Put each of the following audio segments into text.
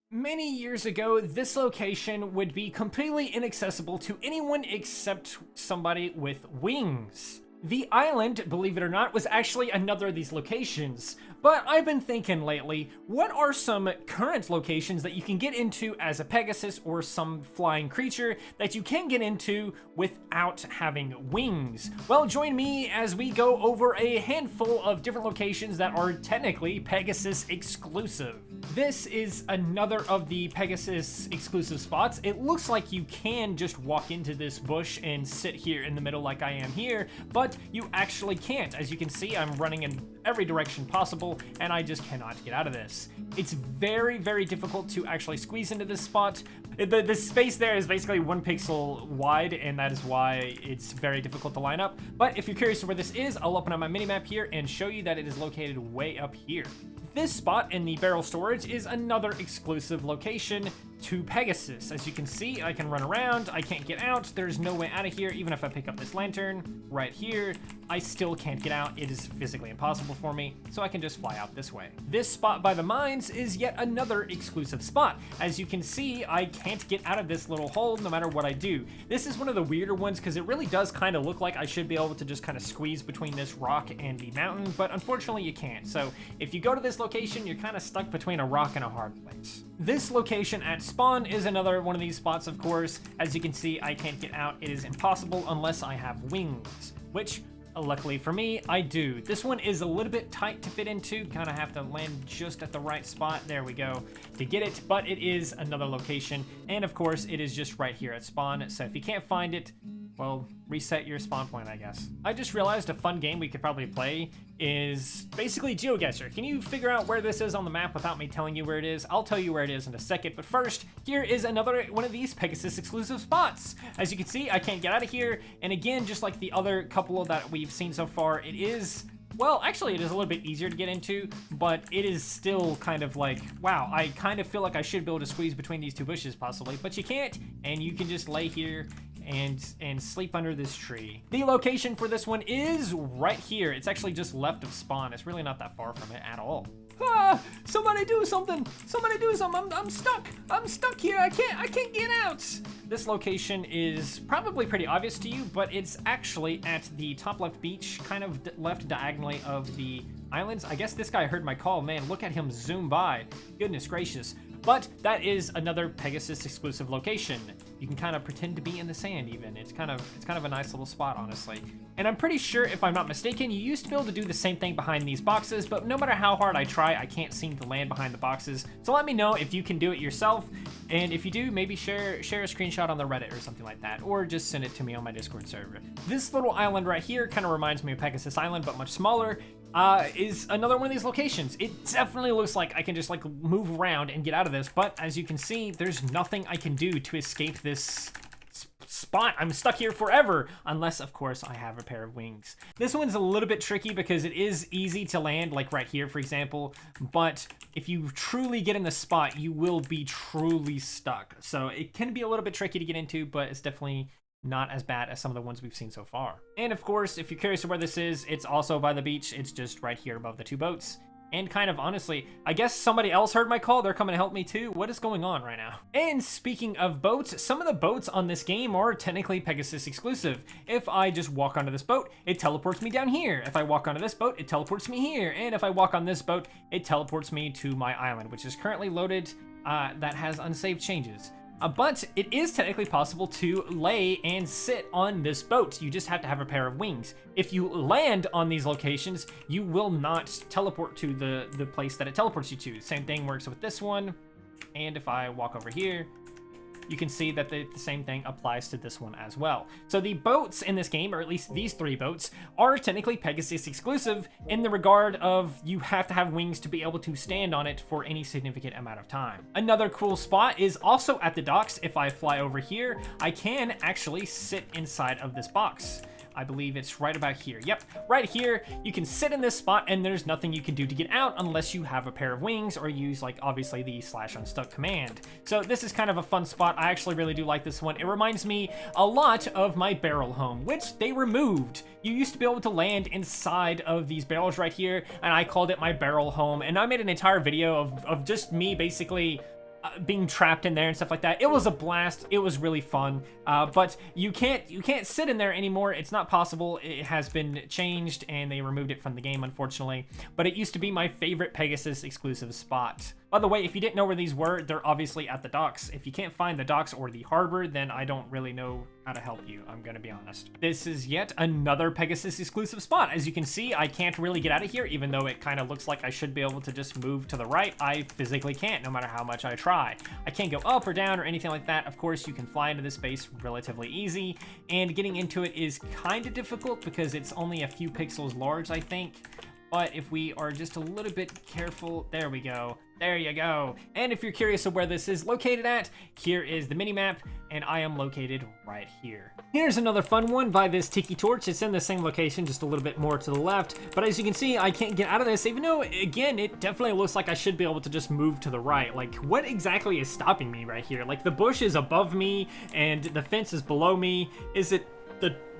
Many years ago, this location would be completely inaccessible to anyone except somebody with wings. The island, believe it or not, was actually another of these locations. But I've been thinking lately, what are some current locations that you can get into as a Pegasus or some flying creature that you can get into without having wings? Well, join me as we go over a handful of different locations that are technically Pegasus exclusive. This is another of the Pegasus exclusive spots. It looks like you can just walk into this bush and sit here in the middle like I am here, but you actually can't. As you can see, I'm running in every direction possible, and I just cannot get out of this. It's very, very difficult to actually squeeze into this spot. The space there is basically 1 pixel wide, and that is why it's very difficult to line up. But if you're curious where this is, I'll open up my minimap here and show you that it is located way up here. This spot in the barrel storage is another exclusive location to Pegasus. As you can see, I can run around, I can't get out, there's no way out of here. Even if I pick up this lantern right here, I still can't get out. It is physically impossible for me, so I can just fly out this way. This spot by the mines is yet another exclusive spot. As you can see, I can't get out of this little hole no matter what I do. This is one of the weirder ones because it really does kind of look like I should be able to just kind of squeeze between this rock and the mountain, but unfortunately you can't. So if you go to this location, you're kind of stuck between a rock and a hard place. This location at spawn is another one of these spots, of course. As you can see, I can't get out. It is impossible unless I have wings, which luckily for me, I do. This one is a little bit tight to fit into. Kind of have to land just at the right spot. There we go to get it, but it is another location. And of course, it is just right here at spawn. So if you can't find it, well, reset your spawn point, I guess. I just realized a fun game we could probably play is basically Geoger. Can you figure out where this is on the map without me telling you where it is? I'll tell you where it is in a second, but first, here is another one of these Pegasus exclusive spots. As you can see, I can't get out of here, and again, just like the other couple that we've seen so far, it is, well, actually it is a little bit easier to get into, but it is still kind of like, wow, I kind of feel like I should be able to squeeze between these two bushes possibly, but you can't, and you can just lay here and sleep under this tree. The location for this one is right here. It's actually just left of spawn. It's really not that far from it at all. Ah, somebody do something. Somebody do something. I'm stuck. I'm stuck here. I can't get out. This location is probably pretty obvious to you, but it's actually at the top left beach, kind of left diagonally of the islands. I guess this guy heard my call. Man, look at him zoom by. Goodness gracious. But that is another Pegasus exclusive location. You can kind of pretend to be in the sand even. It's kind of a nice little spot, honestly. And I'm pretty sure, if I'm not mistaken, you used to be able to do the same thing behind these boxes, but no matter how hard I try, I can't seem to land behind the boxes. So let me know if you can do it yourself. And if you do, maybe share a screenshot on the Reddit or something like that, or just send it to me on my Discord server. This little island right here kind of reminds me of Pegasus Island, but much smaller. Is another one of these locations. It definitely looks like I can just like move around and get out of this, but as you can see, there's nothing I can do to escape this spot. I'm stuck here forever, unless of course I have a pair of wings. This one's a little bit tricky because it is easy to land, like right here, for example, but if you truly get in the spot, you will be truly stuck. So it can be a little bit tricky to get into, but it's definitely not as bad as some of the ones we've seen so far. And of course, if you're curious where this is, it's also by the beach. It's just right here above the two boats. And kind of honestly, I guess somebody else heard my call. They're coming to help me too. What is going on right now? And speaking of boats, some of the boats on this game are technically Pegasus exclusive. If I just walk onto this boat, it teleports me down here. If I walk onto this boat, it teleports me here. And if I walk on this boat, it teleports me to my island, which is currently loaded, that has unsaved changes. But it is technically possible to lay and sit on this boat. You just have to have a pair of wings. If you land on these locations, you will not teleport to the place that it teleports you to. Same thing works with this one. And if I walk over here, you can see that the same thing applies to this one as well. So the boats in this game, or at least these 3 boats, are technically Pegasus exclusive in the regard of you have to have wings to be able to stand on it for any significant amount of time. Another cool spot is also at the docks. If I fly over here, I can actually sit inside of this box. I believe it's right about here. Yep, right here. You can sit in this spot and there's nothing you can do to get out unless you have a pair of wings or use, like, obviously the /unstuck command. So this is kind of a fun spot. I actually really do like this one. It reminds me a lot of my barrel home, which they removed. You used to be able to land inside of these barrels right here, and I called it my barrel home. And I made an entire video of just me basically being trapped in there and stuff like that. It was a blast. It was really fun. But you can't sit in there anymore. It's not possible. It has been changed and they removed it from the game, unfortunately. But it used to be my favorite Pegasus exclusive spot. By the way, if you didn't know where these were, they're obviously at the docks. If you can't find the docks or the harbor, then I don't really know how to help you, I'm gonna be honest. This is yet another Pegasus exclusive spot. As you can see, I can't really get out of here, even though it kind of looks like I should be able to just move to the right. I physically can't, no matter how much I try. I can't go up or down or anything like that. Of course, you can fly into this space relatively easy, and getting into it is kind of difficult because it's only a few pixels large, I think. But if we are just a little bit careful, there we go. There you go. And if you're curious of where this is located at, here is the mini-map, and I am located right here. Here's another fun one by this tiki torch. It's in the same location, just a little bit more to the left. But as you can see, I can't get out of this, even though, again, it definitely looks like I should be able to just move to the right. Like, what exactly is stopping me right here? Like, the bush is above me, and the fence is below me. Is it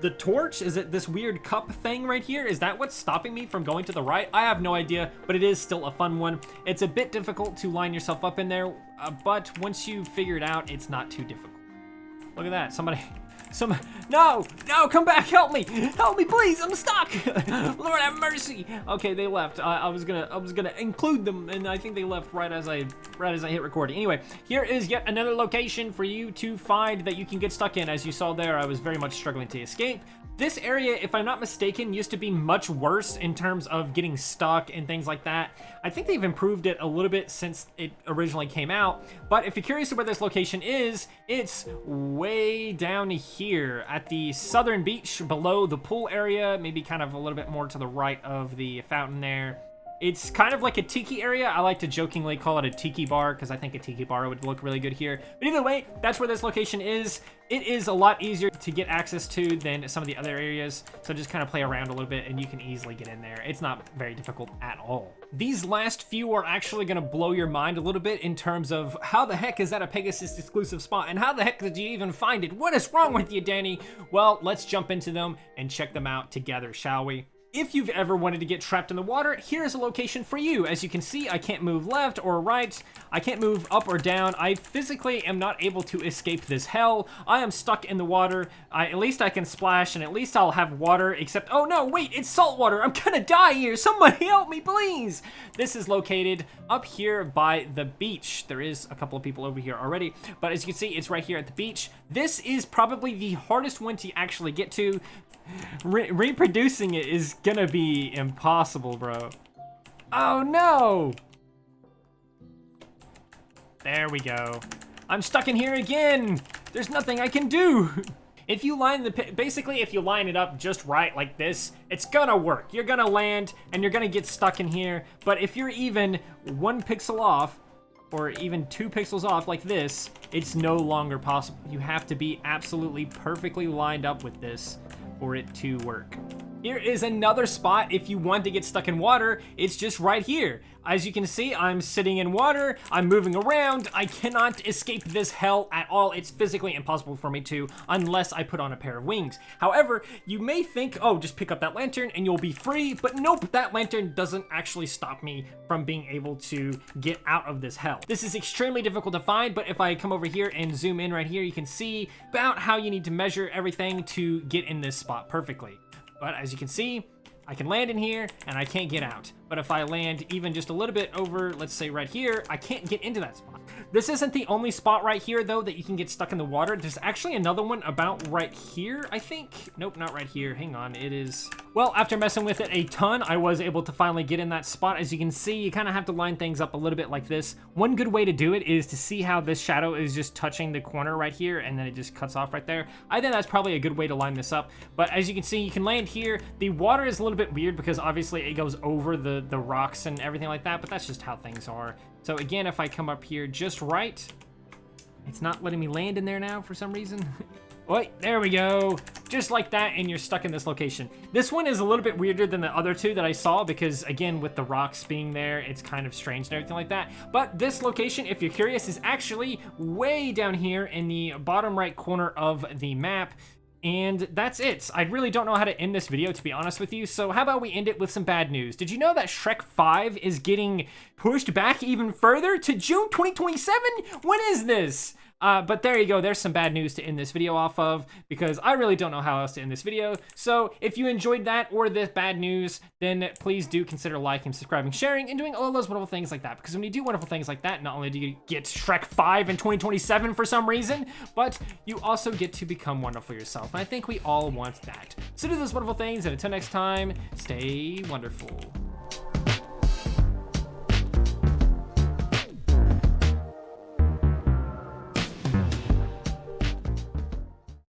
the torch? Is it this weird cup thing right here? Is that what's stopping me from going to the right? I have no idea, but it is still a fun one. It's a bit difficult to line yourself up in there, but once you figure it out, it's not too difficult. Look at that, no, come back, help me, please, I'm stuck. Lord have mercy. Okay, they left. I was gonna include them, and I think they left right as I hit recording. Anyway, here is yet another location for you to find that you can get stuck in. As you saw there, I was very much struggling to escape. This area, if I'm not mistaken, used to be much worse in terms of getting stuck and things like that. I think they've improved it a little bit since it originally came out. But if you're curious where this location is, it's way down here at the southern beach below the pool area, maybe kind of a little bit more to the right of the fountain there. It's kind of like a tiki area. I like to jokingly call it a tiki bar because I think a tiki bar would look really good here. But either way, that's where this location is. It is a lot easier to get access to than some of the other areas. So just kind of play around a little bit and you can easily get in there. It's not very difficult at all. These last few are actually going to blow your mind a little bit in terms of how the heck is that a Pegasus exclusive spot? And how the heck did you even find it? What is wrong with you, Danny? Well, let's jump into them and check them out together, shall we? If you've ever wanted to get trapped in the water, here's a location for you. As you can see, I can't move left or right. I can't move up or down. I physically am not able to escape this hell. I am stuck in the water. At least I can splash, and at least I'll have water, except, oh no, wait, it's salt water. I'm gonna die here. Somebody help me, please. This is located up here by the beach. There is a couple of people over here already, but as you can see, it's right here at the beach. This is probably the hardest one to actually get to. Reproducing it is gonna be impossible, bro. Oh no! There we go. I'm stuck in here again. There's nothing I can do. If you line basically if you line it up just right like this, it's gonna work. You're gonna land and you're gonna get stuck in here. But if you're even 1 pixel off, or even 2 pixels off like this, it's no longer possible. You have to be absolutely perfectly lined up with this for it to work. Here is another spot if you want to get stuck in water. It's just right here. As you can see, I'm sitting in water, I'm moving around, I cannot escape this hell at all. It's physically impossible for me to, unless I put on a pair of wings. However, you may think, oh, just pick up that lantern and you'll be free, but nope, that lantern doesn't actually stop me from being able to get out of this hell. This is extremely difficult to find, but if I come over here and zoom in right here, you can see about how you need to measure everything to get in this spot perfectly. But as you can see, I can land in here and I can't get out. But if I land even just a little bit over, let's say right here, I can't get into that spot. This isn't the only spot right here, though, that you can get stuck in the water. There's actually another one about right here, I think. Nope, not right here. Hang on, it is... Well, after messing with it a ton, I was able to finally get in that spot. As you can see, you kind of have to line things up a little bit like this. One good way to do it is to see how this shadow is just touching the corner right here, and then it just cuts off right there. I think that's probably a good way to line this up. But as you can see, you can land here. The water is a little bit weird because obviously it goes over the rocks and everything like that, but that's just how things are. So again, if I come up here just right, it's not letting me land in there now for some reason. Wait, there we go. Just like that, and you're stuck in this location. This one is a little bit weirder than the other two that I saw because, again, with the rocks being there, it's kind of strange and everything like that. But this location, if you're curious, is actually way down here in the bottom right corner of the map. And that's it. I really don't know how to end this video, to be honest with you, so how about we end it with some bad news. Did you know that Shrek 5 is getting pushed back even further to June 2027? When is this? But there you go, there's some bad news to end this video off of, because I really don't know how else to end this video. So if you enjoyed that or this bad news, then please do consider liking, subscribing, sharing, and doing all those wonderful things like that. Because when you do wonderful things like that, not only do you get Shrek 5 in 2027 for some reason, but you also get to become wonderful yourself. And I think we all want that. So do those wonderful things, and until next time, stay wonderful.